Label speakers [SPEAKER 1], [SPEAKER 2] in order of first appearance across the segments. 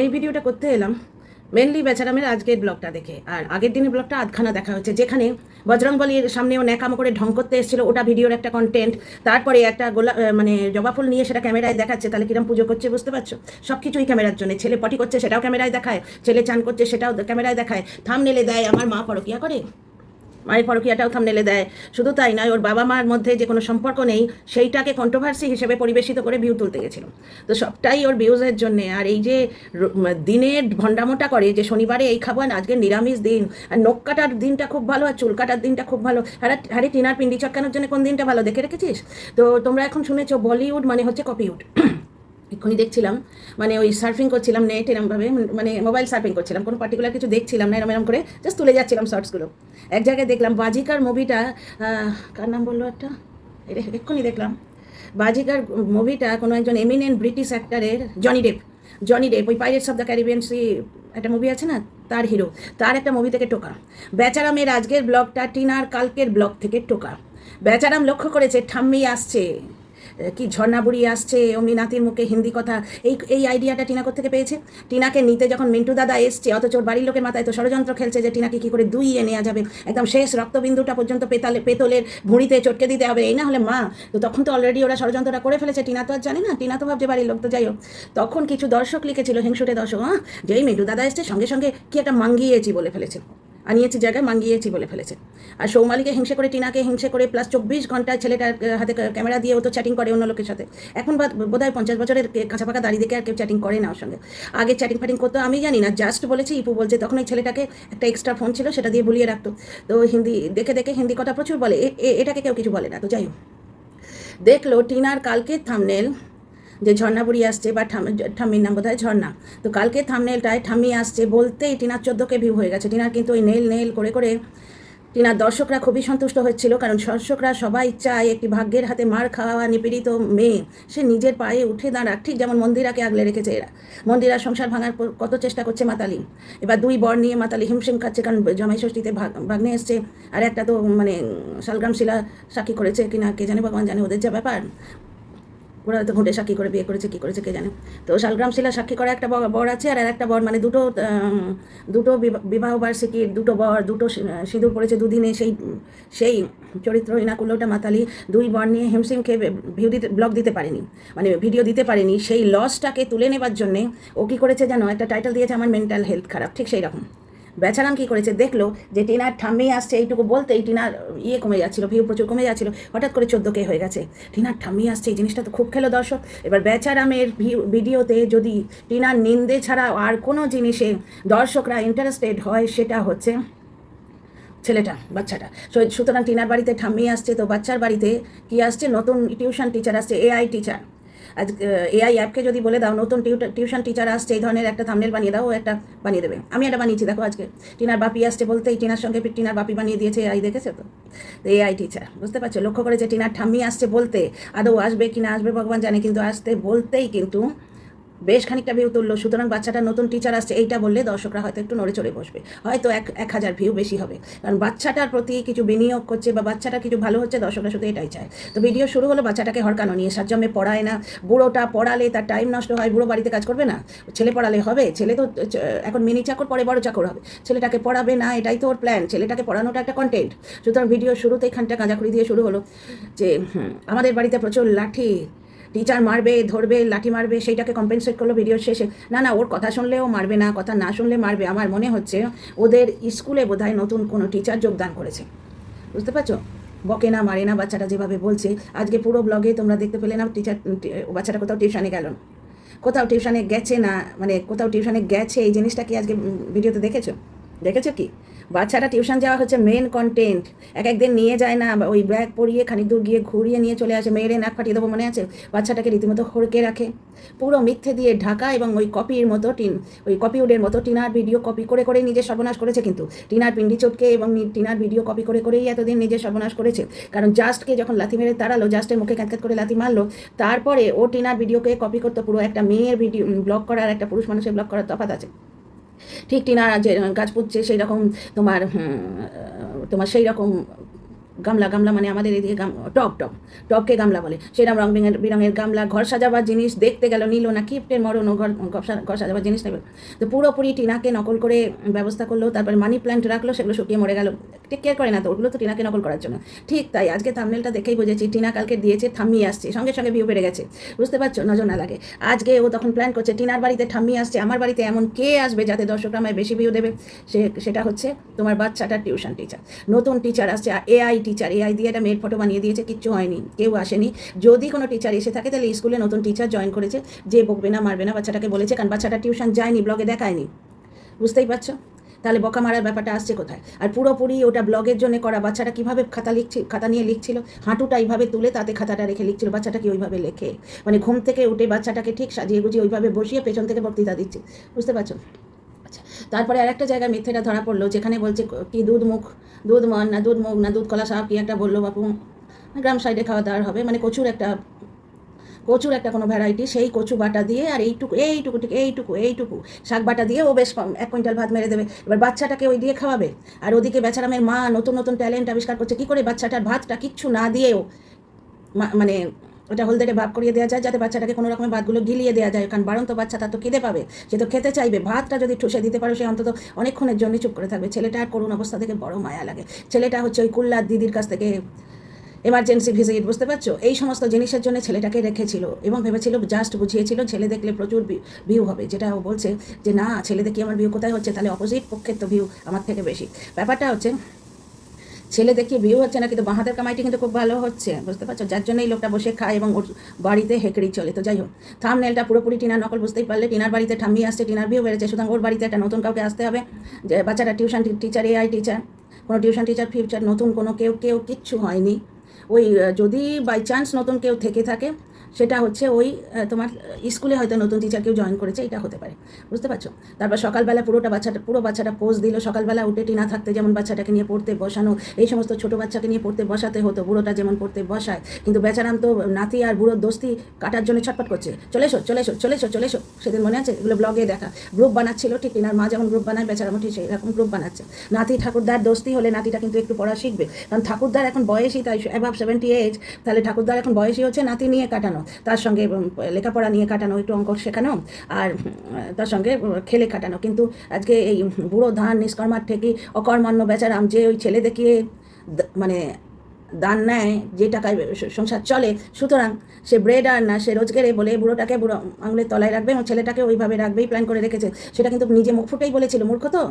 [SPEAKER 1] এই ভিডিওটা করতে এলাম মেনলি বেচারামের আজকের ব্লগটা দেখে। আর আগের দিনের ব্লগটা আধখানা দেখা হচ্ছে, যেখানে বজরংবলীর সামনেও ন্যাকামো করে ঢং করতে এসেছিল, ওটা ভিডিওর একটা কন্টেন্ট। তারপরে একটা মানে জবা ফুল নিয়ে সেটা ক্যামেরায় দেখাচ্ছে, তাহলে কিরম পুজো করছে বুঝতে পারছো? সব কিছুই ক্যামেরার জন্য। ছেলে পটি করছে সেটাও ক্যামেরায় দেখায়, ছেলে চান করছে সেটাও ক্যামেরায় দেখায়, থাম্বনেলে দেয় আমার মা পরকিয়া করে, মায়ের পরকীয়াটাও থাম্বনেলে দেয়। শুধু তাই নয়, ওর বাবা মার মধ্যে যে কোনো সম্পর্ক নেই সেইটাকে কন্ট্রোভার্সি হিসেবে পরিবেশিত করে ভিউ তুলতে গেছিল। তো সবটাই ওর ভিউজের জন্যে। আর এই যে দিনের ভণ্ডামোটা করে যে শনিবারে এই খাবো আর আজকে নিরামিষ দিন, আর নখ কাটার দিনটা খুব ভালো আর চুল কাটার দিনটা খুব ভালো, আরে টিনার পিন্ডি চটকানোর জন্য কোন দিনটা ভালো দেখে রেখেছিস? তো তোমরা এখন শুনেছো বলিউড মানে হচ্ছে কপিউড। এক্ষুনি দেখছিলাম, মানে ওই সার্ফিং করছিলাম নেট এরমভাবে, মানে মোবাইল সার্ফিং করছিলাম, কোনো পার্টিকুলার কিছু দেখছিলাম না, এরম করে জাস্ট তুলে যাচ্ছিলাম শর্টসগুলো। এক জায়গায় দেখলাম বাজিকার মুভিটা, কার নাম বললো একটা, এক্ষুনি দেখলাম বাজিকার মুভিটা কোনো একজন এমিনেন্ট ব্রিটিশ অ্যাক্টারের, জনি ডেপ ওই Pirates of the Caribbean sea একটা মুভি আছে না, তার হিরো, তার একটা মুভি থেকে টোকা। বেচারামের আজকের ব্লগটা টিনার কালকের ব্লগ থেকে টোকা। বেচারাম লক্ষ্য করেছে ঠাম্মি আসছে, কি ঝর্ণা বুড়ি আসছে, অমনি নাতির মুখে হিন্দি কথা। এই আইডিয়াটা টিনা কোত্থেকে পেয়েছে? টিনাকে নিতে যখন মিন্টু দাদা এসছে, অথচ ওর বাড়ির লোকের মাথায় তো ষড়যন্ত্র খেলছে যে টিনাকে কী করে দুইয়ে নেওয়া যাবে, একদম শেষ রক্তবিন্দুটা পর্যন্ত পেতলের ভুঁড়িতে চটকে দিতে হবে, এই না হলে মা। তো তখন তো অলরেডি ওরা ষড়যন্ত্রটা করে ফেলেছে, টিনা তো আর জানে না, টিনা তো ভাবছে বাড়ির লোক। তো যাই হোক, তখন কিছু দর্শক লিখেছিল, হিংসুটে দর্শক, যেই মিন্টু দাদা এসছে সঙ্গে সঙ্গে কি একটা মাঙ্গিয়েছি বলে ফেলেছে, আনিয়েছি জায়গায় মাঙ্গিয়েছি বলে ফেলেছে। আর সৌমালিকে হিংসে করে, টিনাকে হিংসে করে, প্লাস 24 ঘন্টায় ছেলেটার হাতে ক্যামেরা দিয়ে ও তো চ্যাটিং করে অন্য লোকের সাথে। এখন বোধহয় 50 বছরের কাঁচা পাকা দাড়ি দেখে আর কেউ চ্যাটিং করে না ওর সঙ্গে। আগে চ্যাটিং ফ্যাটিং করতো আমি জানি না, জাস্ট বলেছি, ইপু বলছে তখন ওই ছেলেটাকে একটা এক্সট্রা ফোন ছিল সেটা দিয়ে ভুলিয়ে রাখতো। তো হিন্দি দেখে দেখে হিন্দি কথা প্রচুর বলে, এটাকে কেউ কিছু বলে না। তো যাই হোক, দেখলো টিনার কালকে থাম্বনেল যে ঝর্ণা বুড়ি আসছে, বা ঠাম্মির নাম বোধহয় ঝর্ণা। তো কালকে থাম্বনেলটায় ঠাম্মি আসছে বলতেই টিনার 14K ভিউ হয়ে গেছে। টিনার কিন্তু ওই নেল করে করে টিনার দর্শকরা খুবই সন্তুষ্ট হচ্ছিল, কারণ দর্শকরা সবাই চায় একটি ভাগ্যের হাতে মার খাওয়া নিপীড়িত মেয়ে সে নিজের পায়ে উঠে দাঁড়াক, ঠিক যেমন মন্দিরাকে আগলে রেখেছে এরা। মন্দিরা সংসার ভাঙার কত চেষ্টা করছে মাতালি, এবার 2 বর নিয়ে মাতালি হিমশিম খাচ্ছে, কারণ জামাই ষষ্ঠীতে ভাগ্নে এসছে, আর একটা তো মানে শালগ্রাম শিলা সাক্ষী করেছে কিনা কে জানে, ভগবান জানে ওদের যা ব্যাপার। ওরা হয়তো ঘুঁটে সাক্ষী করে বিয়ে করেছে, কী করেছে কে জানে। তো শালগ্রাম শিলা সাক্ষী করা একটা বর আছে, আর একটা বর, মানে দুটো বিবাহ বার্ষিকীর দুটো বর, দুটো সিঁদুর পড়েছে দুদিনে, সেই চরিত্রহীনা কুলোটা মাতালি 2 বর নিয়ে হিমশিম খেয়ে ব্লগ দিতে পারেনি, মানে ভিডিও দিতে পারেনি। সেই লসটাকে তুলে নেবার জন্যে ও কী করেছে জানো, একটা টাইটেল দিয়েছে আমার মেন্টাল হেলথ খারাপ, ঠিক সেই রকম। বেচারাম কী করেছে, দেখলো যে টিনার ঠাম্মি আসছে, এইটুকু বলতেই টিনার কমে যাচ্ছিলো, ভিউ প্রচুর কমে যাচ্ছিলো, হঠাৎ করে 14K হয়ে গেছে। টিনার ঠাম্মি আসছে, এই জিনিসটা তো খুব খেলো দর্শক। এবার বেচারামের ভিডিওতে যদি টিনার নিন্দে ছাড়া আর কোনো জিনিসে দর্শকরা ইন্টারেস্টেড হয়, সেটা হচ্ছে ছেলেটা, বাচ্চাটা। সুতরাং টিনার বাড়িতে ঠাম্মি আসছে, তো বাচ্চার বাড়িতে কি আসছে, নতুন টিউশন টিচার আসছে, AI টিচার। আজ AI অ্যাপকে যদি বলে দাও নতুন টিউশন টিচার আসছে, এই ধরনের একটা থাম্বনেল বানিয়ে দাও, ও একটা বানিয়ে দেবে। আমি এটা বানিয়েছি, দেখো আজকে টিনার বাপি আসছে বলতেই টিনার সঙ্গে টিনার বাপি বানিয়ে দিয়েছে AI, দেখেছো তো? AI টিচার, বুঝতে পারছো? লক্ষ্য করেছে টিনার ঠাম্মি আসছে বলতে, আদৌ আসবে কি না আসবে ভগবান জানে, কিন্তু আসতে বলতেই কিন্তু বেশ খানিকটা ভিউ তুললো। সুতরাং বাচ্চাটা নতুন টিচার আসছে এইটা বললে দর্শকরা হয়তো একটু নড়ে চড়ে বসবে, হয়তো 1000 ভিউ বেশি হবে, কারণ বাচ্চাটার প্রতি কিছু বিনিয়োগ করছে বা বাচ্চাটা কিছু ভালো হচ্ছে, দর্শকরা শুধু এটাই চায়। তো ভিডিও শুরু হলো বাচ্চাটাকে হরকানো নিয়ে, সাজ্জমে পড়ায় না, বুড়োটা পড়ালে তার টাইম নষ্ট হয়, বুড়ো বাড়িতে কাজ করবে না, ছেলে পড়ালে হবে, ছেলে তো এখন মিনি চাকর পরে বড় চাকর হবে, ছেলেটাকে পড়াবে না, এটাই তো ওর প্ল্যান, ছেলেটাকে পড়ানোটা একটা কন্টেন্ট। সুতরাং ভিডিও শুরুতে এখানটা গাঁজাখুরি দিয়ে শুরু হলো যে আমাদের বাড়িতে প্রচুর লাঠি, টিচার মারবে, ধরবে, লাঠি মারবে, সেইটাকে কম্পেনসেট করলো ভিডিওর শেষে। না, ওর কথা শুনলেও মারবে না, কথা না শুনলে মারবে। আমার মনে হচ্ছে ওদের স্কুলে বোধহয় নতুন কোনো টিচার যোগদান করেছে, বুঝতে পারছো? বকে না, মারে না, বাচ্চাটা যেভাবে বলছে। আজকে পুরো ব্লগে তোমরা দেখতে পেলে না বাচ্চাটা কোথাও টিউশনে গেল না, কোথাও টিউশনে গেছে না, মানে কোথাও টিউশনে গেছে, এই জিনিসটা কি আজকে ভিডিওতে দেখেছো কি? বাচ্চাটা টিউশন যাওয়া হচ্ছে মেন কন্টেন্ট। একদিন নিয়ে যায় না, ওই ব্যাগ পরিয়ে খানিক দূর গিয়ে ঘুরিয়ে নিয়ে চলে আসে, মেয়েরে নাক ফাটিয়ে দেবো মনে আছে? বাচ্চাটাকে রীতিমতো হড়কে রাখে, পুরো মিথ্যে দিয়ে ঢাকা, এবং ওই কপির মতো ওই কপিউডের মতো টিনার ভিডিও কপি করে করেই নিজের সর্বনাশ করেছে। কিন্তু টিনার পিন্ডি চটকে এবং টিনার ভিডিও কপি করে করেই এতদিন নিজের সর্বনাশ করেছে। কারণ জাস্টকে যখন লাথি মেরে তাড়ালো, জাস্টের মুখে ক্যাঁতক্যাঁত করে লাথি মারলো, তারপরে ও টিনার ভিডিওকে কপি করতো। পুরো একটা মেয়ের ভিডিও ব্লগ করার, একটা পুরুষ মানুষের ব্লগ করার তফাৎ আছে। ঠিক টিনা যে গাছ পুঁতছে সেই রকম তোমার সেই রকম গামলা, গামলা মানে আমাদের এদিকে টব, টবকে গামলা বলে, সেরকম রং বিরঙের গামলা, ঘর সাজাবার জিনিস দেখতে গেল, নিল না, কিপ্টের মরণ, ও ঘর সাজাবার জিনিস নেবে। তো পুরোপুরি টিনাকে নকল করে ব্যবস্থা করলো, তারপরে মানি প্ল্যান্ট রাখলো, সেগুলো শুকিয়ে মরে গেল, টেক কেয়ার করে না তো, ওগুলো তো টিনাকে নকল করার জন্য। ঠিক তাই আজকে থাম্বনেলটা দেখেই বুঝেছি টিনা কালকে দিয়েছে, থামিয়ে আসছে, সঙ্গে সঙ্গে ভিউ বেড়ে গেছে, বুঝতে পারছো, নজর না লাগে। আজকে ও তখন প্ল্যান করছে টিনার বাড়িতে ঠাম্মি আসছে, আমার বাড়িতে এমন কে আসবে যাতে দর্শকরা আমায় বেশি ভিউ দেবে, সেটা হচ্ছে তোমার বাচ্চাটার টিউশন টিচার, নতুন টিচার আসছে, এআই টিচার, এআই দিয়ে একটা মেয়ের ফটো বানিয়ে দিয়েছে, কিচ্ছু হয়নি, কেউ আসেনি। যদি কোনো টিচার এসে থাকে তাহলে স্কুলে নতুন টিচার জয়েন করেছে, যে বকবে না মারবে না বাচ্চাটাকে বলেছে, কারণ বাচ্চাটা টিউশন যায়নি, ব্লগে দেখায়নি, বুঝতেই পারছো। তাহলে বকা মারার ব্যাপারটা আসছে কোথায়? আর পুরোপুরি ওটা ব্লগের জন্য করা, বাচ্চাটা কীভাবে খাতা নিয়ে লিখছিল, হাঁটুটা এইভাবে তুলে তাতে খাতাটা রেখে লিখছিল, বাচ্চাটা কি ওইভাবে লেখে? মানে ঘুম থেকে উঠে বাচ্চাটাকে ঠিক সাজিয়ে গুজিয়ে ওইভাবে বসিয়ে পেছন থেকে বক্তৃতা দিচ্ছে, বুঝতে পারছো। আচ্ছা, তারপরে আরেকটা জায়গায় মিথ্যেটা ধরা পড়লো, যেখানে বলছে কি দুধ মুখ না দুধ কলা সাপ কি একটা বললো বাপু, গ্রাম সাইডে খাওয়া দাওয়ার হবে, মানে কচুর একটা কোনো ভ্যারাইটি, সেই কচু বাটা দিয়ে আর এইটুকু শাক বাটা দিয়ে ও বেশ 1 কুইন্টাল ভাত মেরে দেবে। এবার বাচ্চাটাকে ওই দিয়ে খাওয়াবে, আর ওদিকে বেচারামের মা নতুন ট্যালেন্ট আবিষ্কার করছে কী করে বাচ্চাটার ভাতটা কিচ্ছু না দিয়েও মানে ওটা হলদেটে ভাব করিয়ে দেওয়া যায়, যাতে বাচ্চাটাকে কোনো রকমের ভাতগুলো গিলিয়ে দেওয়া যায়, কারণ বাড়ন্ত বাচ্চা তার তো খিদে পাবে, সে তো খেতে চাইবে, ভাতটা যদি ঠুসে দিতে পারো সে অন্তত অনেকক্ষণের জন্য চুপ করে থাকবে। ছেলেটার করুণ অবস্থা থেকে বড় মায়া লাগে। ছেলেটা হচ্ছে ওই কুল্লার দিদির কাছ থেকে এমার্জেন্সি ভিজিট, বুঝতে পারছো, এই সমস্ত জিনিসের জন্য ছেলেটাকে রেখেছিল এবং ভেবেছিল, জাস্ট বুঝিয়েছিল ছেলে দেখলে প্রচুর ভিউ হবে, যেটা ও বলছে যে না, ছেলে দেখি আমার ভিউ কোথায় হচ্ছে, তাহলে অপোজিট পক্ষের তো ভিউ আমার থেকে বেশি। ব্যাপারটা হচ্ছে ছেলে দেখিয়ে ভিউ হচ্ছে না, কিন্তু বাঁ হাতের কামাইটি কিন্তু খুব ভালো হচ্ছে, বুঝতে পারছো, যার জন্য এই লোকটা বসে খায় এবং ওর বাড়িতে হেঁকড়ি চলে। তো যাই হোক, থাম্বনেলটা পুরোপুরি টিনার নকল, বুঝতেই পারলে, টিনার বাড়িতে ঠাম্মি আসছে, টিনার ভিউ বেড়েছে, সুতরাং ওর বাড়িতে একটা নতুন কাউকে আসতে হবে, যে বাচ্চাটা টিউশন টিচার, এআই টিচার, কোনো টিউশন টিচার ফিউচার নতুন কোনো কেউ কিচ্ছু হয়নি। ওই যদি বাই চান্স নতুন কেউ থেকে থাকে, সেটা হচ্ছে ওই তোমার স্কুলে হয়তো নতুন টিচার কেউ জয়েন করেছে, এটা হতে পারে, বুঝতে পারছো। তারপর সকালবেলা পুরো বাচ্চাটা পোজ দিল, সকালবেলা উঠে টিনা থাকতে যেমন বাচ্চাটাকে নিয়ে পড়তে বসানো, এই সমস্ত ছোটো বাচ্চাকে নিয়ে পড়তে বসাতে হতো, বুড়োটা যেমন পড়তে বসায়, কিন্তু বেচারাম তো নাতি আর বুড়োর দোস্তি কাটার জন্য ছটপট করছে, চলে এসো। সেদিন মনে আছে, এগুলো ব্লগে দেখা, গ্রুপ বানাচ্ছিল, ঠিক টিনার মা যেমন গ্রুপ বানায়, বেচারাম ঠিক সেরকম গ্রুপ বানাচ্ছে। নাতি ঠাকুরদার দোস্তি হলে নাতিটা কিন্তু একটু পড়া শিখবে, কারণ ঠাকুরদার এখন বয়সই তাই অ্যাবাভ 70 এজ, তাহলে ঠাকুরদার এখন বয়সই হচ্ছে নাতি নিয়ে কাটানো, তার সঙ্গে লেখাপড়া নিয়ে কাটানো, একটু অঙ্ক শেখানো, আর তার সঙ্গে খেলে কাটানো। কিন্তু আজকে এই বুড়ো ধান নিষ্কর্মার থেকে অকর্মান্য বেচারাম যে ওই ছেলে দেখিয়ে মানে দান নেয়, যে টাকায় সংসার চলে, সুতরাং সে ব্রেড আর না, সে রোজগারে বলে বুড়োটাকে বুড়ো আঙুলের তলায় রাখবে এবং ছেলেটাকে ওইভাবে রাখবেই প্ল্যান করে রেখেছে। সেটা কিন্তু নিজে মুখ ফুটেই বলেছিল, মূর্খ তো,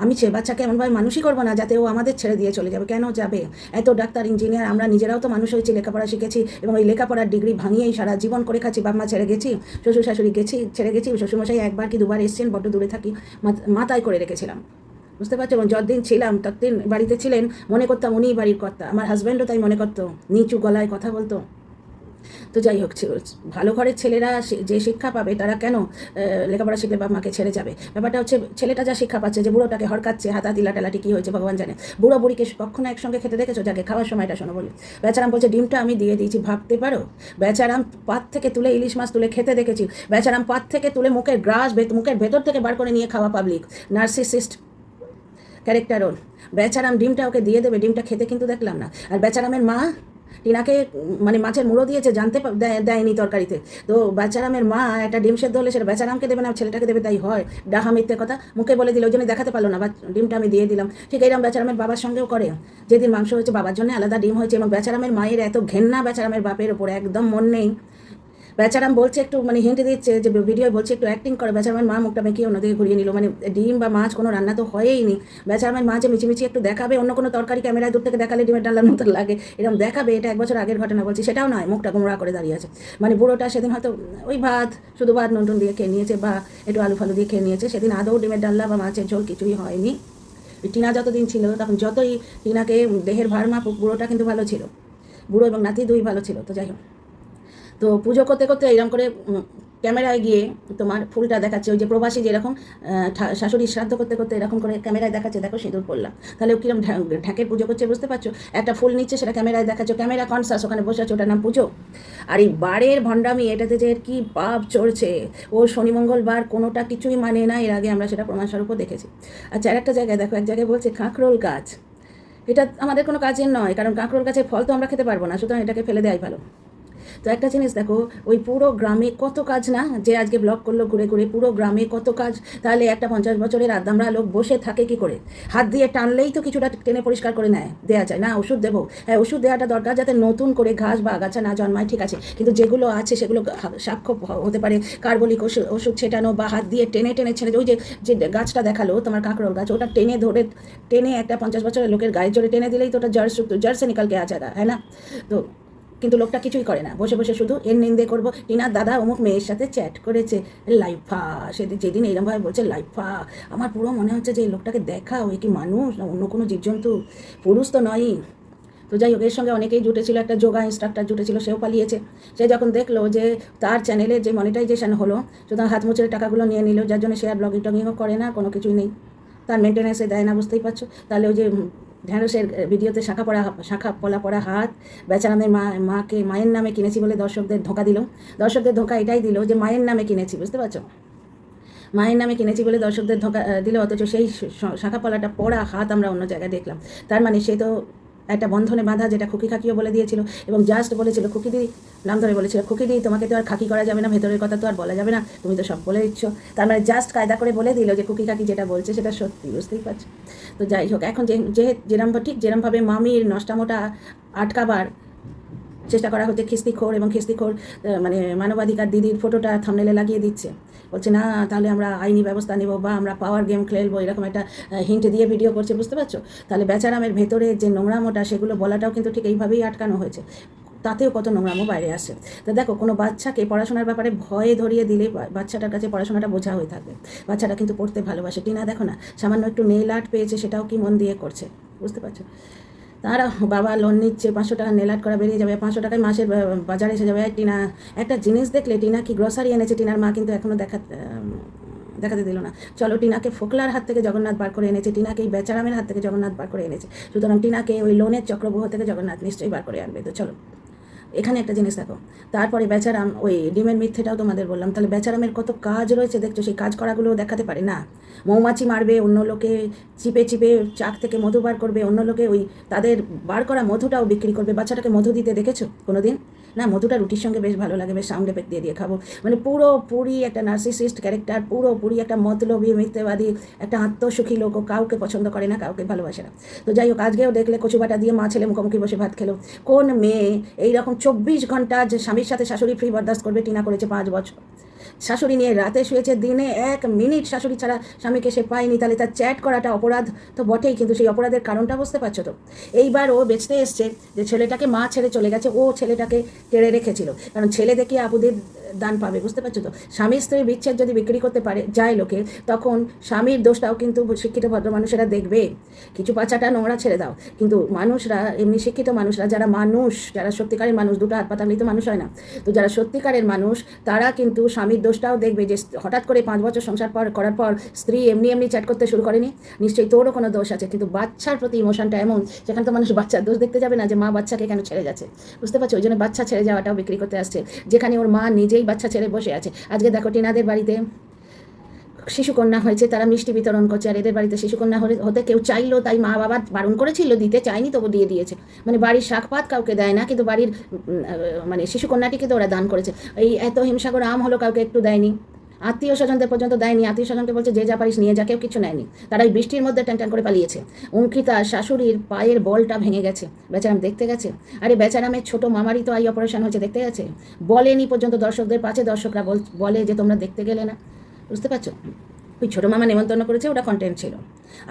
[SPEAKER 1] আমি বাচ্চাকে এমনভাবে মানুষই করবো না যাতে ও আমাদের ছেড়ে দিয়ে চলে যাবে। কেন যাবে? এত ডাক্তার ইঞ্জিনিয়ার, আমরা নিজেরাও তো মানুষ হয়েছি, লেখাপড়া শিখেছি, এবং ওই লেখাপড়ার ডিগ্রি ভাঙিয়েই সারা জীবন করে খাচ্ছি। বাপ মা ছেড়ে গেছি, শ্বশুর শাশুড়ি ছেড়ে গেছি, শ্বশুরমশাই একবার কি দুবার এসছেন, বড্ড দূরে থাকি, মাথায় করে রেখেছিলাম, বুঝতে পারছো। এবং যতদিন ছিলাম ততদিন বাড়িতে ছিলেন, মনে করতাম উনিই বাড়ির কর্তা। আমার হাজব্যান্ডও তাই মনে করতো, নিচু গলায় কথা বলতো। তো যাই হোক, ভালো ঘরের ছেলেরা যে শিক্ষা পাবে, তারা কেন লেখাপড়া শিখলে বাপ মাকে ছেড়ে যাবে? ব্যাপারটা হচ্ছে ছেলেটা যা শিক্ষা পাচ্ছে, যে বুড়োটাকে হরকাচ্ছে, হাতাহাতি লাটালাটি কী হয়েছে ভগবান জানে। বুড়ো বুড়িকে কখনো একসঙ্গে খেতে দেখেছো? যাকে খাওয়ার সময়টা শোনো বলি। বেচারাম বলছে ডিমটা আমি দিয়ে দিয়েছি, ভাবতে পারো। বেচারাম পাত থেকে তুলে ইলিশ মাছ তুলে খেতে দেখেছি, বেচারাম পাত থেকে তুলে মুখের গ্রাস মুখের ভেতর থেকে বার করে নিয়ে খাওয়া পাবলিক, নার্সিসিস্ট ক্যারেক্টার ওর। বেচারাম ডিমটা ওকে দিয়ে দেবে, ডিমটা খেতে কিন্তু দেখলাম না। আর বেচারামের মা টিনাকে মানে মাছের মুড়ো দিয়েছে, জানতে দেয়নি তরকারিতে। তো বেচারামের মা একটা ডিম সেদ্ধ হলে সেটা বেচারামকে দেবে না, ছেলেটাকে দেবে, তাই হয়? ডাহা মিথ্যে কথা মুখে বলে দিল, ওই জন্য দেখাতে পারলো না, বা ডিমটা আমি দিয়ে দিলাম। ঠিক এইরকম বেচারামের বাবার সঙ্গেও করে, যেদিন মাংস হয়েছে বাবার জন্য আলাদা ডিম হয়েছে। এবং বেচারামের মায়ের এত ঘেন্না বেচারামের বাপের ওপরে, একদম মন নেই। বেচারাম বলছে, একটু মানে হিন্ট দিচ্ছে যে ভিডিও বলছে একটু অ্যাক্টিং করে, বেচারামের মা মুখটা মেকিয়ে অন্যদিকে ঘুরিয়ে নিল। মানে ডিম বা মাছ কোনো রান্না তো হয়েই নি, বেচারামের মা যে মিচিমিচি একটু দেখাবে, অন্য কোনো তরকারি ক্যামেরায় দূর থেকে দেখালে ডিমের ডালার মতো লাগে, এরকম দেখাবে, এটা 1 বছর আগের ঘটনা বলছি, সেটাও নয়, মুখটা গোমরা করে দাঁড়িয়ে আছে। মানে বুড়োটা সেদিন হয়তো ওই শুধু ভাত নুন দিয়ে খেয়ে নিয়েছে, বা একটু আলু ফালু দিয়ে খেয়ে নিয়েছে, সেদিন আদৌ ডিমের ডাল্লা বা মাছের ঝোল কিছুই হয়নি। টিনা যতদিন ছিল, তখন যতই টিনাকে দেহের ভার মাপুক, বুড়োটা কিন্তু ভালো ছিল, বুড়ো এবং নাতি দুই ভালো ছিল। তো যাই হোক, তো পুজো করতে করতে এরকম করে ক্যামেরায় গিয়ে তোমার ফুলটা দেখাচ্ছে, ওই যে প্রবাসী যেরকম শাশুড়ি শ্রাদ্ধ করতে করতে এরকম করে ক্যামেরায় দেখাচ্ছে, দেখো সিঁদুর পড়লাম, তাহলে কিরকম ঢাকের পুজো করছে, বুঝতে পারছো। একটা ফুল নিচ্ছে, সেটা ক্যামেরায় দেখাচ্ছে, ক্যামেরা কনসাস, ওখানে বসে আছে, ওটার নাম পুজো। আর এই বারের ভণ্ডামি, এটাতে যে কি পাপ চড়ছে, ও শনি মঙ্গলবার কোনোটা কিছুই মানে না, এর আগে আমরা সেটা প্রমাণস্বরূপও দেখেছি। আচ্ছা, আর একটা জায়গায় দেখো, এক জায়গায় বলছে খাঁকরোল গাছ, এটা আমাদের কোনো কাজের নয়, কারণ কাঁকরোল গাছের ফল তো আমরা খেতে পারবো না, সুতরাং এটাকে ফেলে দেওয়াই ভালো। তো একটা জিনিস দেখো, ওই পুরো গ্রামে কত কাজ না, যে আজকে ব্লগ করলো ঘুরে ঘুরে, পুরো গ্রামে কত কাজ। তাহলে একটা 50 বছরের আদামরা লোক বসে থাকে কি করে? হাত দিয়ে টানলেই তো কিছুটা টেনে পরিষ্কার করে দেওয়া যায় না? ওষুধ দেবো, হ্যাঁ ওষুধ দেওয়াটা দরকার যাতে নতুন করে ঘাস বা আগাছা না জন্মায়, ঠিক আছে, কিন্তু যেগুলো আছে সেগুলো সাক্ষ্য হতে পারে কার্বলিক ওষুধ ছেটানো বা হাত দিয়ে টেনে টেনে ছেড়ে, ওই যে গাছটা দেখালো তোমার কাঁকরোল গাছ, ওটা টেনে ধরে টেনে একটা 50 বছরের লোকের গায়ে জোরে টেনে দিলেই তো ওটা জড় সে নিকাল কে আ জায়গা, হ্যাঁ না? তো কিন্তু লোকটা কিছুই করে না, বসে বসে শুধু এর নিন্দে করবো, টিনার দাদা অমুক মেয়ের সাথে চ্যাট করেছে, লাইফা, সেদিন যেদিন এইরকমভাবে বলছে লাইফা, আমার পুরো মনে হচ্ছে যে এই লোকটাকে দেখা, ওই কি মানুষ না অন্য কোনো জীবজন্তু, পুরুষ তো নয়ই। তো যাই হোক, এর সঙ্গে অনেকেই জুটেছিল, একটা যোগা ইনস্ট্রাক্টর জুটেছিল, সেও পালিয়েছে। সে যখন দেখলো যে তার চ্যানেলে যে মনিটাইজেশন হলো, সুতরাং হাত মুচের টাকাগুলো নিয়ে নিল, যার জন্য সে আর ব্লগিং টগিংও করে না, কোনো কিছুই নেই, তার মেনটেন্যান্সে দেয় না, বুঝতেই পারছো। তাহলে ওই যে ঢ্যাঁড়সের ভিডিওতে শাখা পলা হাত, বেচারামের মায়ের নামে কিনেছি বলে দর্শকদের ধোঁকা দিল। দর্শকদের ধোঁকা এটাই দিল যে মায়ের নামে কিনেছি, বুঝতে পারছো, মায়ের নামে কিনেছি বলে দর্শকদের ধোঁকা দিল, অথচ সেই শাখা পলাটা পড়া হাত আমরা অন্য জায়গায় দেখলাম। তার মানে সে তো একটা বন্ধনে বাঁধা, যেটা খুকি খাকিও বলে দিয়েছিল, এবং জাস্ট বলেছিল, খুকিদি নাম ধরে বলেছিল, খুকিদি তোমাকে তো আর খাকি করা যাবে না, ভেতরের কথা তো আর বলা যাবে না, তুমি তো সব বলে দিচ্ছ। তার মানে জাস্ট কায়দা করে বলে দিল যে খুকি খাকি যেটা বলছে সেটা সত্যি, বুঝতেই পারছো। তো যাই হোক, এখন যেরমভাবে মামির নষ্টামোটা আটকাবার চেষ্টা করা হচ্ছে, খিস্তিখোর মানে মানবাধিকার দিদির ফটোটা থাম্বনেলে লাগিয়ে দিচ্ছে, বলছে না তাহলে আমরা আইনি ব্যবস্থা নেব বা আমরা পাওয়ার গেম খেলবো, এরকম একটা হিন্ট দিয়ে ভিডিও করছে, বুঝতে পারছো। তাহলে বেচারামের ভেতরে যে নোংরামোটা, সেগুলো বলাটাও কিন্তু ঠিক এইভাবেই আটকানো হয়েছে, তাতেও কত নোংরামো বাইরে আসে। তো দেখো, কোনো বাচ্চাকে পড়াশোনার ব্যাপারে ভয়ে ধরিয়ে দিলে বাচ্চাটার কাছে পড়াশোনাটা বোঝা হয়ে থাকবে। বাচ্চাটা কিন্তু পড়তে ভালোবাসে। টিনা দেখো না, সামান্য একটু নেল আর্ট পেয়েছে, সেটাও কি মন দিয়ে করছে, বুঝতে পারছো। তারা বাবা লোন নিচ্ছে, 500 টাকা নেল আর্ট করা বেরিয়ে যাবে, 500 টাকায় মাসের বাজারে এসে যাবে। টিনা একটা জিনিস দেখলে, টিনা কি গ্রসারি এনেছে, টিনার মা কিন্তু এখনও দেখাতে দিল না। চলো, টিনাকে ফোকলার হাত থেকে জগন্নাথ বার করে এনেছে, টিনাকে এই বেচারামের হাত থেকে জগন্নাথ বার করে এনেছে, সুতরাং টিনাকে ওই লোনের চক্রবহ থেকে জগন্নাথ নিশ্চয়ই বার করে আনবে। তো চলো, এখানে একটা জিনিস দেখো, তারপরে বেচারাম ওই ডিমের মিথ্যেটাও তোমাদের বললাম, তাহলে বেচারামের কত কাজ রয়েছে দেখছো, সেই কাজ করাগুলো দেখাতে পারে না। মৌমাছি মারবে, অন্য লোকে চিপে চিপে চাক থেকে মধু বার করবে, অন্য লোকে ওই তাদের বার করা মধুটাও বিক্রি করবে। বাচ্চাটাকে মধু দিতে দেখেছো কোনো দিন? না, মধুটা রুটির সঙ্গে বেশ ভালো লাগে, বেশ সাউন্ড এফেক্ট দিয়ে খাবো। মানে পুরোপুরি একটা নার্সিসিস্ট ক্যারেক্টার, পুরোপুরি একটা মতলবী মিথ্যেবাদী, একটা আত্মসুখী লোক, কাউকে পছন্দ করে না, কাউকে ভালোবাসে না। তো যাই হোক, আজকেও দেখলে কচুবাটা দিয়ে মা ছেলে মুখোমুখি বসে ভাত খেলো। কোন মেয়ে এইরকম 24 ঘন্টা যে স্বামীর সাথে শাশুড়ি ফ্রি বরদাস্ত করবে? টিনা করেছে 5 বছর। শাশুড়ি নিয়ে রাতে শুয়েছে, দিনে 1 মিনিট শাশুড়ি ছাড়া স্বামীকে সে পায়নি। তাহলে তার চ্যাট করাটা অপরাধ তো বটেই, কিন্তু সেই অপরাধের কারণটা বুঝতে পারছো তো? এইবার ও বেচতে এসছে যে ছেলেটাকে মা ছেড়ে চলে গেছে, ও ছেলেটাকে তেড়ে রেখেছিল, কারণ ছেলে দেখিয়ে আপুদের দান পাবে, বুঝতে পারছো তো। স্বামী স্ত্রীর বিচ্ছেদ যদি বিক্রি করতে পারে যায় লোকে, তখন স্বামীর দোষটাও কিন্তু শিক্ষিত ভদ্র মানুষেরা দেখবে। কিছু বাচ্চাটা নোংরা ছেড়ে দাও, কিন্তু মানুষরা, এমনি শিক্ষিত মানুষরা, যারা সত্যিকারের মানুষ, দুটো হাত পাতালেই তো মানুষ হয় না, তো যারা সত্যিকারের মানুষ, তারা কিন্তু স্বামীর দোষটাও দেখবে, যে হঠাৎ করে 5 বছর সংসার করার পর স্ত্রী এমনি চ্যাট করতে শুরু করেনি, নিশ্চয়ই তোরও কোনো দোষ আছে। কিন্তু বাচ্চার প্রতি ইমোশনটা এমন, সেখানে তো মানুষ বাচ্চার দোষ দেখতে যাবে না, যে মা বাচ্চাকে কেন ছেড়ে যাচ্ছে, বুঝতে পারছো। ওই জন্য বাচ্চা ছেড়ে যাওয়াটাও বিক্রি করতে আসছে, যেখানে ওর মা নিজেই বাচ্চা ছেড়ে বসে আছে। আজকে দেখো, টিনাদের বাড়িতে শিশুকন্যা হয়েছে, তারা মিষ্টি বিতরণ করছে, আর এদের বাড়িতে শিশুকন্যা হতে কেউ চাইলো, তাই মা বাবা বারণ করেছিল, দিতে চায়নি, তবু দিয়ে দিয়েছে। মানে বাড়ির শাকপাত কাউকে দেয় না, কিন্তু বাড়ির মানে শিশুকন্যাটিকে তো ওরা দান করেছে। এই এত হিমসাগর আম হলো, কাউকে একটু দেয়নি, আত্মীয় স্বজনদের পর্যন্ত দেয়নি। আত্মীয় স্বজনকে বলছে যে যা পারিস নিয়ে যা, কেউ কিছু নেয়নি। তারা এই বৃষ্টির মধ্যে টান করে পালিয়েছে। অঙ্কিতা শাশুড়ির পায়ের বলটা ভেঙে গেছে, বেচারাম দেখতে গেছে। আরে বেচারামের ছোট মামারই তো আই অপারেশন হয়েছে, দেখতে গেছে, বলেনি পর্যন্ত দর্শকদের পাশে। দর্শকরা বলে যে তোমরা দেখতে গেলে না, বুঝতে পারছো। ওই ছোটো মামা নেমন্তন্ন করেছে, ওটা কন্টেন্ট ছিল।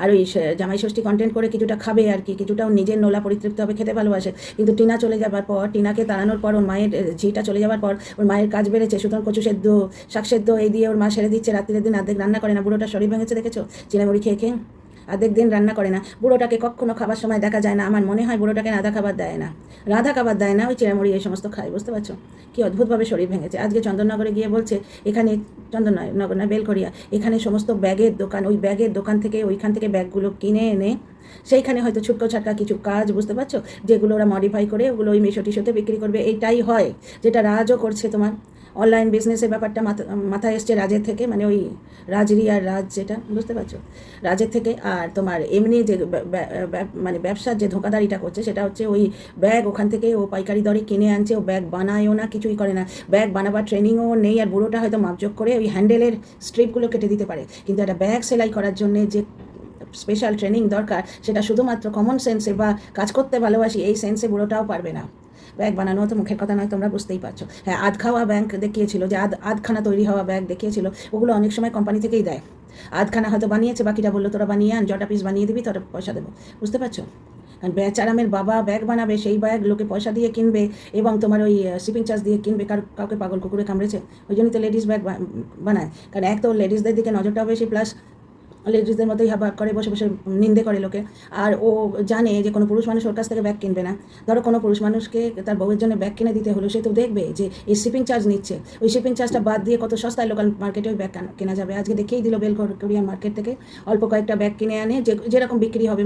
[SPEAKER 1] আর ওই জামাই ষষ্ঠী কন্টেন্ট করে কিছুটা খাবে আর কি, কিছুটাও নিজের নোলা পরিতৃপ্ত হবে, খেতে ভালোবাসে। কিন্তু টিনা চলে যাবার পর, টিনাকে তাড়ানোর পর, ওর মায়ের ঝিটা চলে যাওয়ার পর ওর মায়ের কাজ বেড়েছে, সুতরাং কচু সেদ্ধ, শাক সেদ্ধ এই দিয়ে ওর মা সেরে দিচ্ছে। রাত্রির দিন অর্ধেক রান্না করে না, বুড়োটা শরীর ভেঙেছে দেখেছো, চিড়ামুড়ি খেয়ে অর্ধেক দিন রান্না করে না। বুড়োটাকে কখনো খাবার সময় দেখা যায় না। আমার মনে হয় বুড়োটাকে রাধা খাবার দেয় না, ওই চিড়ামুড়ি এই সমস্ত খায়, বুঝতে পারছো। কি অদ্ভুতভাবে শরীর ভেঙেছে। আজকে চন্দননগরে গিয়ে বলছে, এখানে চন্দননগর না, বেলঘরিয়া, এখানে সমস্ত ব্যাগের দোকান, ওই ব্যাগের দোকান থেকে, ওইখান থেকে ব্যাগগুলো কিনে এনে সেইখানে হয়তো ছুটকো ছাটকা কিছু কাজ, বুঝতে পারছো, যেগুলো ওরা মডিফাই করে ওগুলো ওই মিশো টিশোতে বিক্রি করবে। এইটাই হয়, যেটা রাজও করছে তোমার অনলাইন বিজনেসের ব্যাপারটা মাথায় এসছে রাজের থেকে, মানে ওই রাজরি আর রাজ, যেটা বুঝতে পারছো, রাজের থেকে। আর তোমার এমনি যে মানে ব্যবসার যে ধোঁকাদারিটা করছে সেটা হচ্ছে ওই ব্যাগ ওখান থেকে ও পাইকারি দরে কিনে আনছে, ও ব্যাগ বানায়ও না, কিছুই করে না, ব্যাগ বানাবার ট্রেনিংও নেই। আর বুড়োটা হয়তো মাপজোক করে ওই হ্যান্ডেলের স্ট্রিপগুলো কেটে দিতে পারে, কিন্তু একটা ব্যাগ সেলাই করার জন্যে যে স্পেশাল ট্রেনিং দরকার সেটা শুধুমাত্র কমন সেন্সে বা কাজ করতে ভালোবাসি এই সেন্সে বুড়োটাও পারবে না। ব্যাগ বানানো তো মুখের কথা নয়, তোমরা বুঝতেই পারছো। হ্যাঁ, আধ খাওয়া ব্যাগ দেখিয়েছিল, যে আধখানা তৈরি হওয়া ব্যাগ দেখিয়েছিল, ওগুলো অনেক সময় কোম্পানি থেকেই দেয়। আধখানা হয়তো বানিয়েছে, বাকিটা বললো তোরা বানিয়ে আন, যটা পিস বানিয়ে দিবি তোরা পয়সা দেবো, বুঝতে পারছো। বেচারামের বাবা ব্যাগ বানাবে, সেই ব্যাগ লোকে পয়সা দিয়ে কিনবে এবং তোমার ওই শিপিং চার্জ দিয়ে কিনবে। কাউকে পাগল কুকুরে কামড়েছে, ওই জন্যই তো লেডিস ব্যাগ বানায়। কারণ এক তো লেডিসদের দিকে নজরটাও বেশি, প্লাস লেডিসদের মতোই হাবা করে বসে বসে নিন্দে করে লোকে। আর ও জানে যে কোনো পুরুষ মানুষ ওর কাছ থেকে ব্যাগ কিনবে না। ধরো কোনো পুরুষ মানুষকে তার বউয়ের জন্য ব্যাগ কিনে দিতে হলো, সে তো দেখবে যে এই শিপিং চার্জ নিচ্ছে, ওই শিপিং চার্জটা বাদ দিয়ে কত সস্তায় লোকাল মার্কেটে ওই ব্যাগ কেনা যাবে। আজকে দেখিয়েই দিল বেলঘরিয়া মার্কেট থেকে অল্প কয়েকটা ব্যাগ কিনে আনে, যেরকম বিক্রি হবে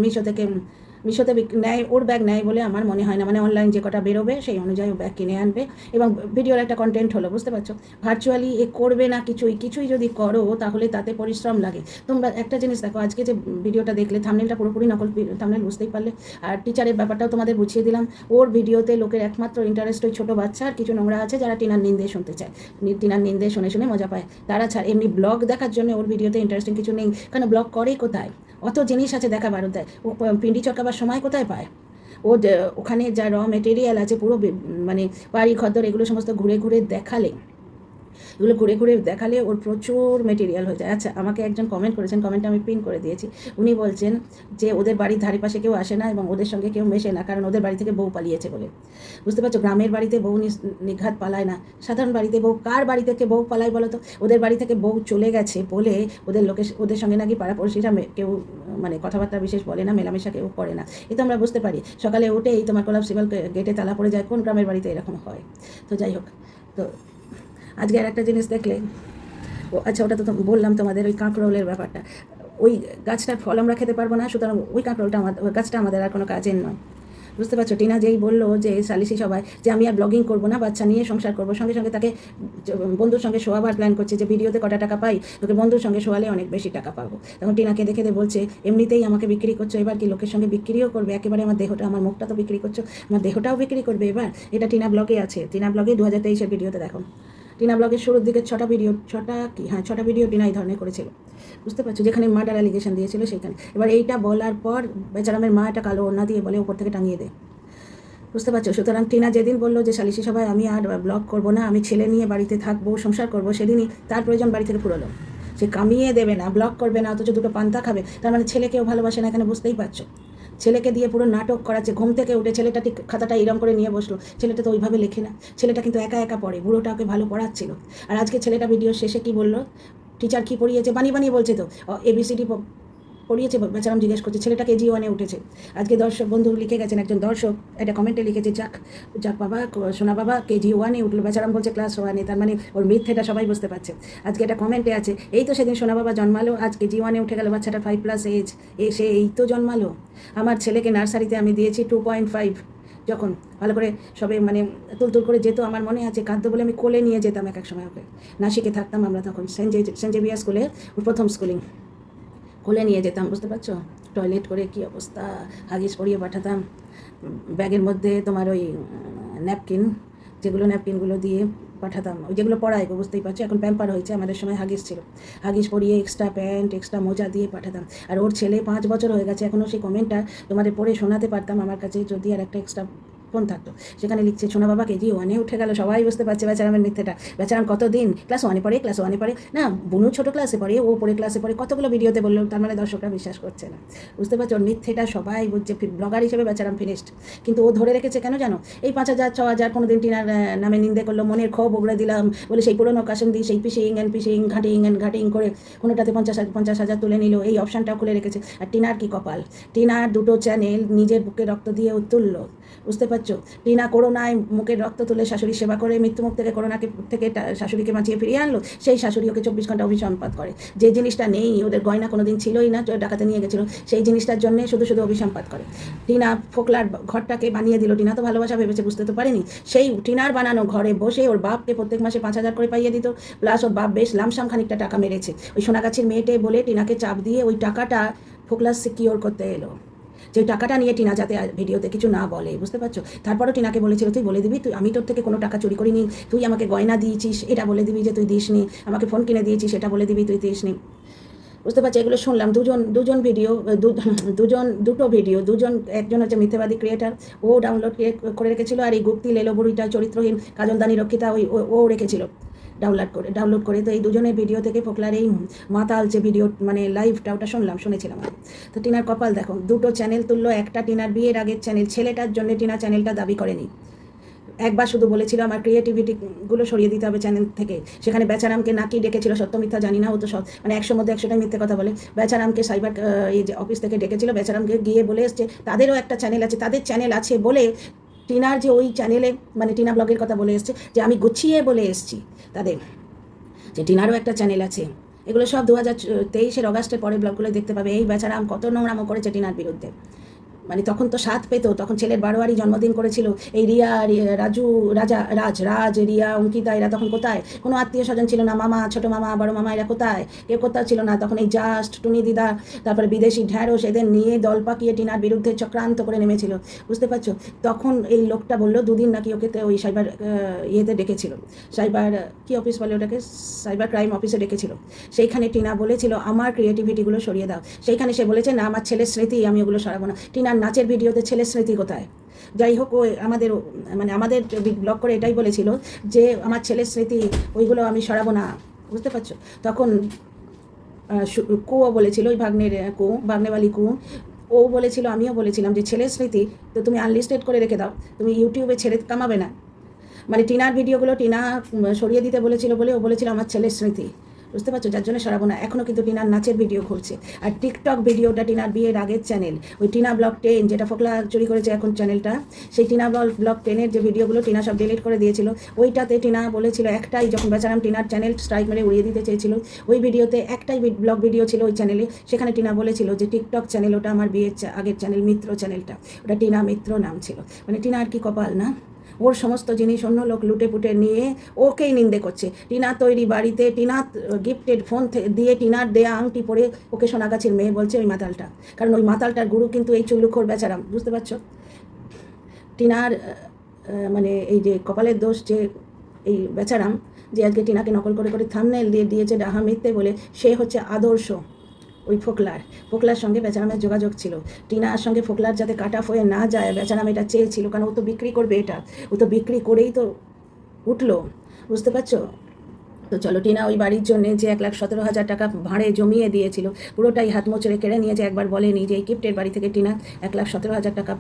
[SPEAKER 1] মিশোতে নেয়, ওর ব্যাগ নেয় বলে আমার মনে হয় না। মানে অনলাইন যে কটা বেরোবে সেই অনুযায়ী ও ব্যাগ কিনে আনবে এবং ভিডিওর একটা কন্টেন্ট হলো, বুঝতে পারছো। ভার্চুয়ালি এ করবে না, কিছুই যদি করো তাহলে তাতে পরিশ্রম লাগে। তোমরা একটা জিনিস দেখো, আজকে যে ভিডিওটা দেখলে থাম্বনেলটা পুরোপুরি নকল থাম্বনেল, বুঝতেই পারলে। আর টিচারের ব্যাপারটাও তোমাদের বুঝিয়ে দিলাম। ওর ভিডিওতে লোকের একমাত্র ইন্টারেস্ট ওই ছোটো বাচ্চা আর কিছু নোংরা আছে যারা টিনার নিন্দে শুনতে চায়, টিনার নিন্দে শুনে মজা পায় তারা ছাড়। এমনি ব্লগ দেখার জন্য ওর ভিডিওতে ইন্টারেস্টিং কিছু নেই, কারণ ব্লগ করে কোথায়, অত জিনিস আছে দেখা বারো দেয়, ও পিন্ডি চটকাবার সময় কোথায় পায়। ও ওখানে যা র মেটেরিয়াল আছে পুরো মানে বাড়ি ঘরদর এগুলো সমস্ত ঘুরে ঘুরে দেখালে ওর প্রচুর মেটেরিয়াল হয়ে যায়। আচ্ছা, আমাকে একজন কমেন্ট করেছেন, কমেন্টটা আমি পিন করে দিয়েছি। উনি বলছেন যে ওদের বাড়ির ধারে পাশে কেউ আসে না এবং ওদের সঙ্গে কেউ মেশে না, কারণ ওদের বাড়ি থেকে বউ পালিয়েছে বলে। বুঝতে পারছো, গ্রামের বাড়িতে বউ নিঘাত পালায় না, সাধারণ বাড়িতে বউ, কার বাড়ি থেকে বউ পালায় বলো তো? ওদের বাড়ি থেকে বউ চলে গেছে বলে ওদের সঙ্গে নাকি পাড়াপড়শিরা কেউ মানে কথাবার্তা বিশেষ বলে না, মেলামেশা কেউ করে না। এ তো আমরা বুঝতে পারি। সকালে উঠেই তোমার কোলাপসিবল গেটে তালা পড়ে যায়, কোন গ্রামের বাড়িতে এরকম হয়? তো যাই হোক, তো আজকে আর একটা জিনিস দেখলে, আচ্ছা ওটা তো বললাম তোমাদের ওই কাঁকরোলের ব্যাপারটা। ওই গাছটার ফল আমরা খেতে পারবো না, সুতরাং ওই কাঁকরোলটা ওই গাছটা আমাদের আর কোনো কাজের নয়, বুঝতে পারছো। টিনা যেই বললো যে সালিসি সবাই যে আমি আর ব্লগিং করবো না, বাচ্চা নিয়ে সংসার করবো, সঙ্গে সঙ্গে তাকে বন্ধুর সঙ্গে শোয়াবার প্ল্যান করছে, যে ভিডিওতে কটা টাকা পাই, তোকে বন্ধুর সঙ্গে শোয়ালে অনেক বেশি টাকা পাবো। তখন টিনাকে দেখে বলছে এমনিতেই আমাকে বিক্রি করছো, এবার কি লোকের সঙ্গে বিক্রিও করবে? একেবারে আমার দেহটা, আমার মুখটা তো বিক্রি করছো, আমার দেহটাও বিক্রি করবে এবার। এটা টিনা ব্লগে আছে, টিনা ব্লগে 2023-এর ভিডিওতে দেখো। টিনা ব্লগের শুরুর দিকে 6টা ভিডিও টিনা এই ধরনের করেছিল, বুঝতে পারছো, যেখানে মার্ডার অ্যালিগেশন দিয়েছিল সেখানে। এবার এইটা বলার পর বেচারামের মা একটা কালো ওড়না দিয়ে বলে উপর থেকে টাঙিয়ে দে, বুঝতে পারছো। সুতরাং টিনা যেদিন বললো যে সালিসি সভায় আমি আর ব্লগ করবো না, আমি ছেলে নিয়ে বাড়িতে থাকবো, সংসার করবো, সেদিনই তার প্রয়োজন বাড়ি থেকে ফুরোলো। সে কামিয়ে দেবে না, ব্লগ করবে না, অথচ দুটো পান্তা খাবে। তার মানে ছেলেকেও ভালোবাসে না, এখানে বুঝতেই পারছো। ছেলেকে দিয়ে পুরো নাটক করাচ্ছে। ঘুম থেকে উঠে ছেলেটা ঠিক খাতাটা এরম করে নিয়ে বসলো, ছেলেটা তো ওইভাবে লেখে না, ছেলেটা কিন্তু একা একা পড়ে, বুড়োটা ওকে ভালো পড়াচ্ছিল। আর আজকে ছেলেটা ভিডিও শেষে কি বললো, টিচার কি পড়িয়েছে, বানিয়ে বলছে তো, ABCD পড়িয়েছে। বেচারাম জিজ্ঞেস করছে, ছেলেটা KG 1-এ উঠেছে। আজকে দর্শক বন্ধু লিখে গেছেন, একজন দর্শক একটা কমেন্টে লিখেছে, যাক বাবা, সোনা বাবা KG 1-এ উঠলো। বেচারাম বলছে ক্লাস 1-এ, তার মানে ওর মিথ্যেটা সবাই বুঝতে পারছে। আজকে একটা কমেন্টে আছে, এই তো সেদিন সোনা বাবা জন্মালো, আজ KG 1-এ উঠে গেল, বাচ্চাটা 5+ এজ, সে এই তো জন্মালো। আমার ছেলেকে নার্সারিতে আমি দিয়েছি 2.5, যখন ভালো করে সবে মানে তুলতুল করে যেত, আমার মনে আছে কাঁদতো বলে আমি কোলে নিয়ে যেতাম এক সময় ওকে। নাসিকে থাকতাম আমরা তখন, সেন্ট জেভিয়ার স্কুলে, প্রথম স্কুলিং, কোলে নিয়ে যেতাম, বুঝতে পারছো। টয়লেট করে কি অবস্থা, হাগিস পরিয়ে পাঠাতাম। ব্যাগের মধ্যে তোমার ওই ন্যাপকিনগুলো দিয়ে পাঠাতাম, ওই যেগুলো পড়ায় গো, বুঝতেই পারছো। এখন প্যাম্পার হয়েছে, আমাদের সময় হাগিস ছিল, হাগিস পরিয়ে এক্সট্রা প্যান্ট, এক্সট্রা মোজা দিয়ে পাঠাতাম। আর ওর ছেলে 5 বছর হয়ে গেছে, এখনও সেই কমেন্টটা তোমাদের পড়ে শোনাতে পারতাম আমার কাছে যদি আর একটা এক্সট্রা ফোন থাকতো। সেখানে লিখছে, সোনা বাবা KG 1-এ উঠে গেল, সবাই বুঝতে পারছে বেচারামের মিথ্যেটা। বেচারাম কতদিন ক্লাস 1-এ পড়ে না, বুনু ছোটো ক্লাসে পড়ে, ও পড়ে ক্লাসে পড়ে, কতগুলো ভিডিওতে বললো, তার মানে দর্শকরা বিশ্বাস করছে না, বুঝতে পারছো। ওর মিথ্যেটা সবাই বুঝছে, ব্লগার হিসেবে বেচারাম ফিনিশড। কিন্তু ও ধরে রেখেছে কেন জানো, এই 5,000 6,000 কোনো দিন টিনার নামে নিন্দে করলো, মনের ক্ষোভ উগড়ে দিলাম বলে সেই পুরোনো কাশন দিয়ে সেই পিসিং ঘাটিং করে কোনোটাতে 50,000 তুলে নিল, এই অপশানটাও খুলে রেখেছে। আর টিনার কি কপাল, টিনার 2টো চ্যানেল নিজের বুকে রক্ত দিয়ে তুললো, বুঝতে পারছো। পারছো? টিনা করোনায় মুখের রক্ত তুলে শাশুড়ি সেবা করে মৃত্যুমুখ থেকে করোনাকে থেকে শাশুড়িকে বাঁচিয়ে ফিরিয়ে আনলো, সেই শাশুড়ি ওকে 24 ঘন্টা অভিসম্পাত করে। যে জিনিসটা নেই, ওদের গয়না কোনোদিন ছিলই না, ডাকাতে নিয়ে গেছিলো, সেই জিনিসটার জন্য শুধু শুধু অভিসম্পাত করে। টিনা ফোকলার ঘরটাকে বানিয়ে দিল, টিনা তো ভালোবাসা ভেবেছে, বুঝতে তো পারেনি। সেই টিনার বানানো ঘরে বসে ওর বাপকে প্রত্যেক মাসে 5,000 করে পাইয়ে দিত, প্লাস ওর বাপ বেশ লামসাম খানিকটা টাকা মেরেছে। ওই সোনাগাছির মেয়েটে বলে টিনাকে চাপ দিয়ে ওই টাকাটা ফোকলা সিকিওর করতে এলো, যে টাকাটা নিয়ে টিনা যাতে ভিডিওতে কিছু না বলে, বুঝতে পারছো? তারপরও টিনাকে বলেছিল তুই বলে দিবি, তুই আমি তোর থেকে কোনো টাকা চুরি করিনি, তুই আমাকে গয়না দিয়েছিস এটা বলে দিবি যে তুই দিসনি, আমাকে ফোন কিনে দিয়েছিস এটা বলে দিবি তুই দিসনি, বুঝতে পারছি? এগুলো শুনলাম দুজন ভিডিও, দুটো ভিডিও, একজন হচ্ছে মিথ্যাবাদী ক্রিয়েটার, ও ডাউনলোড করে রেখেছিল, আর এই গুপ্তি লেলো বুড়িটা চরিত্রহীন কাজলদানি রক্ষিতা ও রেখেছিল ডাউনলোড করে। তো এই দুজনের ভিডিও থেকে ফোকলার এই মাতাল যে ভিডিও মানে লাইভটা ওটা শুনেছিলাম। তো টিনার কপাল দেখো, দুটো চ্যানেল তুললো, একটা টিনার বিয়ের আগের চ্যানেল, ছেলেটার জন্য টিনা চ্যানেলটা দাবি করেনি। একবার শুধু বলেছিল আমার ক্রিয়েটিভিটিগুলো সরিয়ে দিতে হবে চ্যানেল থেকে, সেখানে বেচারামকে নাকি ডেকেছিল, সত্য মিথ্যা জানি না, ও তো সব মানে 100 মধ্যে 100টাই মিথ্যে কথা বলে। বেচারামকে সাইবার এই যে অফিস থেকে ডেকেছিল, বেচারামকে গিয়ে বলে এসছে তাদেরও একটা চ্যানেল আছে, তাদের চ্যানেল আছে বলে টিনার যে ওই চ্যানেলে মানে টিনা ব্লগের কথা বলে এসছে, যে আমি গুছিয়ে বলে এসছি তাদের যে টিনারও একটা চ্যানেল আছে। এগুলো সব 2023 অগাস্টের পরে ব্লগগুলো দেখতে পাবে। এই বেচারাম কত নোংরামো করেছে টিনার বিরুদ্ধে, মানে তখন তো সাথ পেত, তখন ছেলের 12বারই জন্মদিন করেছিল। এই রাজ রিয়া অঙ্কিতা এরা তখন কোথায়? কোনো আত্মীয় স্বজন ছিল না, মামা ছোট মামা বড় মামা এরা কোথায়? কেউ কোথাও ছিল না তখন। এই জাস্ট টুনি দিদা, তারপরে বিদেশি ঢ্যাঁড়স এদের নিয়ে দল পাকিয়ে টিনার বিরুদ্ধে চক্রান্ত করে নেমেছিল, বুঝতে পারছো? তখন এই লোকটা বললো দুদিন নাকি ওকে ওই সাইবার ইয়েতে ডেকেছিল, সাইবার কি অফিস বলে ওটাকে, সাইবার ক্রাইম অফিসে ডেকেছিল। সেইখানে টিনা বলেছিল আমার ক্রিয়েটিভিটিগুলো সরিয়ে দাও। সেইখানে সে বলেছে না আমার ছেলের স্মৃতি, আমি ওগুলো সরাবো না। টিনার নাচের ভিডিওতে ছেলের স্মৃতি কোথায়? যাই হোক, ও আমাদের ব্লগ করে এটাই বলেছিল যে আমার ছেলের স্মৃতি ওইগুলো আমি সরাবো না, বুঝতে পারছো? তখন কুও বলেছিল, ওই ভাগ্নেবালি কু, ও বলেছিল, আমিও বলেছিলাম যে ছেলের স্মৃতি তো তুমি আনলিস্টেড করে রেখে দাও, তুমি ইউটিউবে ছেড়ে কামাবে না। মানে টিনার ভিডিওগুলো টিনা সরিয়ে দিতে বলেছিল বলে ও বলেছিল আমার ছেলের স্মৃতি, বুঝতে পারছো? যার জন্য সরাবো না। এখনও কিন্তু টিনার নাচের ভিডিও ঘুরছে, আর টিকটক ভিডিওটা টিনার বিয়ের আগের চ্যানেল, ওই টিনা ব্লগ 10 যেটা ফোকলা চুরি করেছে এখন চ্যানেলটা, সেই টিনা ব্লগ 10-এর যে ভিডিওগুলো টিনা সব ডিলিট করে দিয়েছিল। ওইটাতে টিনা বলেছিল একটাই, যখন বেচারাম টিনার চ্যানেল স্ট্রাইক মেরে উড়িয়ে দিতে চেয়েছিল, ওই ভিডিওতে একটাই ব্লগ ভিডিও ছিল ওই চ্যানেলে, সেখানে টিনা বলেছিল যে টিকটক চ্যানেল ওটা আমার বিয়ের আগের চ্যানেল, মিত্র চ্যানেলটা, ওটা টিনা মিত্র নাম ছিল। মানে টিনা আর কি কপাল না, ওর সমস্ত জিনিস অন্য লোক লুটে পুটে নিয়ে ওকেই নিন্দে করছে। টিনা তৈরি বাড়িতে টিনা গিফটেড ফোন দিয়ে টিনার দেয়া আংটি পরে ওকে সোনাগাছির মেয়ে বলছে ওই মাতালটা, কারণ ওই মাতালটার গুরু কিন্তু এই চুল্লুখোর বেচারাম, বুঝতে পারছো? টিনার মানে এই যে কপালের দোষ, যে এই বেচারাম যে আজকে টিনাকে নকল করে করে থাম্বনেল দিয়ে দিয়েছে ডাহা মিথ্যে বলে, সে হচ্ছে আদর্শ ওই ফোকলার সঙ্গে বেচারামের যোগাযোগ ছিল। টিনার সঙ্গে ফোকলার যাতে কাট অফ হয়ে না যায়, বেচারাম এটা চেয়েছিল, কারণ ও তো বিক্রি করবে, এটা ও তো বিক্রি করেই তো উঠলো, বুঝতে পারছো? তো চলো, টিনা ওই বাড়ির জন্য যে 1,17,000 টাকা ভাড়ে জমিয়ে দিয়েছিল পুরোটাই হাত মোচড়ে কেড়ে নিয়েছে। একবার বলেনি যে এই গিফটের বাড়ি থেকে টিনা 1,17,000 টাকা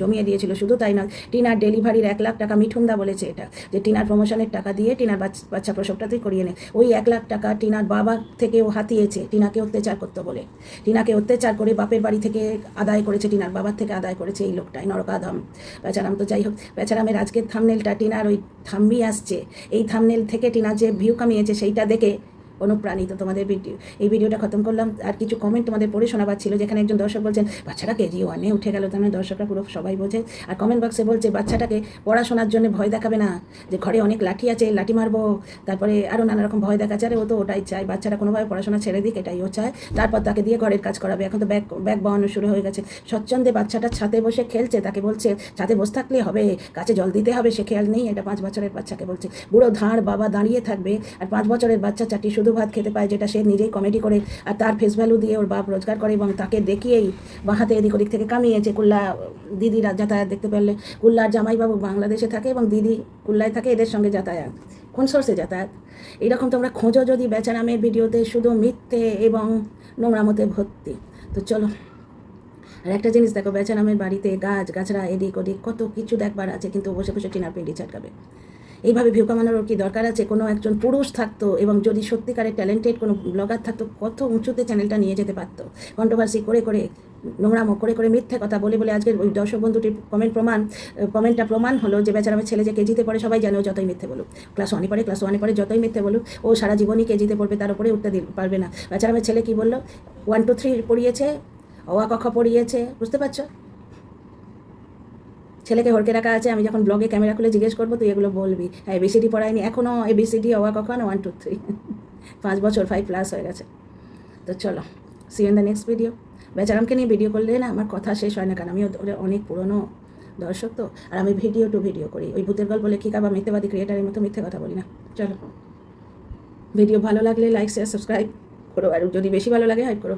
[SPEAKER 1] জমিয়ে দিয়েছিল। শুধু তাই নয়, টিনার ডেলিভারির 1 লাখ টাকা মিঠুনদা বলেছে এটা, যে টিনার প্রমোশনের টাকা দিয়ে টিনার বাচ্চা প্রসবটাতেই করিয়ে নেয়। ওই 1 লাখ টাকা টিনার বাবা থেকেও হাতিয়েছে টিনাকে অত্যাচার করতে বলে, টিনাকে অত্যাচার করে বাপের বাড়ি থেকে আদায় করেছে, টিনার বাবার থেকে আদায় করেছে এই লোকটাই, নরকাধম বেচারাম। তো যাই হোক, বেচারামের আজকের থাম্বনেলটা টিনার ওই থাম্বি আসছে, এই থাম্বনেল থেকে টিনা যে ভিউ কামিয়েছে সেইটা দেখে অনুপ্রাণিত। তোমাদের এই ভিডিওটা খতম করলাম। আর কিছু কমেন্ট তোমাদের পড়ে শোনাবার ছিল, যেখানে একজন দর্শক বলছেন বাচ্চাটা KG1-এ উঠে গেল, তার মানে দর্শকরা পুরো সবাই বোঝে। আর কমেন্ট বক্সে বলছে বাচ্চাটাকে পড়াশোনার জন্য ভয় দেখাবে না, যে ঘরে অনেক লাঠি আছে, লাঠি মারবো, তারপরে আরও নানা রকম ভয় দেখাচ্ছে। আরে ও তো ওটাই চায়, বাচ্চাটা কোনোভাবে পড়াশোনা ছেড়ে দিক, এটাই ও চায়। তারপর তাকে দিয়ে ঘরের কাজ করাবে। এখন তো ব্যাগ বানানো শুরু হয়ে গেছে। স্বচ্ছন্দে বাচ্চাটা ছাদে বসে খেলছে, তাকে বলছে ছাদে বসে থাকলে হবে, গাছে জল দিতে হবে, সে খেয়াল নেই। এটা 5 বছরের বাচ্চাকে বলছে। বুড়ো ধাঁড় বাবা দাঁড়িয়ে থাকবে, আর 5 বছরের বাচ্চা চাটি শুধু ভাত খেতে পায়, যেটা সে নিজেই কমেডি করে, আর তার ফেস ভ্যালু দিয়ে ওর বাপ রোজগার করে, এবং তাকে দেখিয়েই বাহাতে এদিক ওদিক থেকে কামিয়েছে। কুল্লা দিদিরা যাতায়াত দেখতে পেলে, কুল্লার জামাইবাবু বাংলাদেশে থাকে এবং দিদি কুল্লায় থাকে, এদের সঙ্গে যাতায়াত, কোন সোর্সে যাতায়াত? এইরকম তোমরা খোঁজো যদি বেচারামের ভিডিওতে, শুধু মিথ্যে এবং নোংরামতে ভর্তি। তো চলো, আর একটা জিনিস দেখো, বেচারামের বাড়িতে গাছরা এদিক ওদিক কত কিছু দেখবার আছে, কিন্তু বসে বসে টিনার পিন্ডি চাটকাবে। এইভাবে ভিউ কামানোর কি দরকার আছে? কোনো একজন পুরুষ থাকতো, এবং যদি সত্যিকারের ট্যালেন্টেড কোনো ব্লগার থাকতো, কত উঁচুতে চ্যানেলটা নিয়ে যেতে পারতো, কন্ট্রোভার্সি করে করে নোংরামো করে করে মিথ্যে কথা বলে বলে আজকের ওই দর্শক বন্ধুটির কমেন্টটা প্রমাণ হলো যে বেচারা আমার ছেলে যে কেজিতে পড়ে, সবাই জানে ও যতই মিথ্যে বলুক, ক্লাস ওয়ানে পড়ে যতই মিথ্যে বলুক, ও সারা জীবনই কেজিতে পড়বে, তার উপরে উঠতে পারবে না। বেচারা আমার ছেলে কী বললো, 1 2 3 পড়িয়েছে, অ আ ক খ পড়িয়েছে, বুঝতে পারছো? ছেলেকে হড়কে রাখা আছে, আমি যখন ব্লগে ক্যামেরা খুলে জিজ্ঞেস করবো তুই এগুলো বলবি, হ্যাঁ এবিসিডি পড়ায়নি, এখনও এবিসিডি অ আ ক খ না 1 2 3 5 বছর 5+ হয়ে গেছে। তো চলো, see you in the next video. বেচারামকে নিয়ে ভিডিও করলে না আমার কথা শেষ হয় না, কারণ আমি ওদের অনেক পুরনো দর্শক তো, আর আমি ভিডিও করি, ওই ভূতের গল্প লেখিকা বা মিথ্যেবাদী ক্রিয়েটারের মতো মিথ্যে কথা বলি না। চলো, ভিডিও ভালো লাগলে লাইক শেয়ার সাবস্ক্রাইব করো, আর যদি বেশি ভালো লাগে হাইপ করো।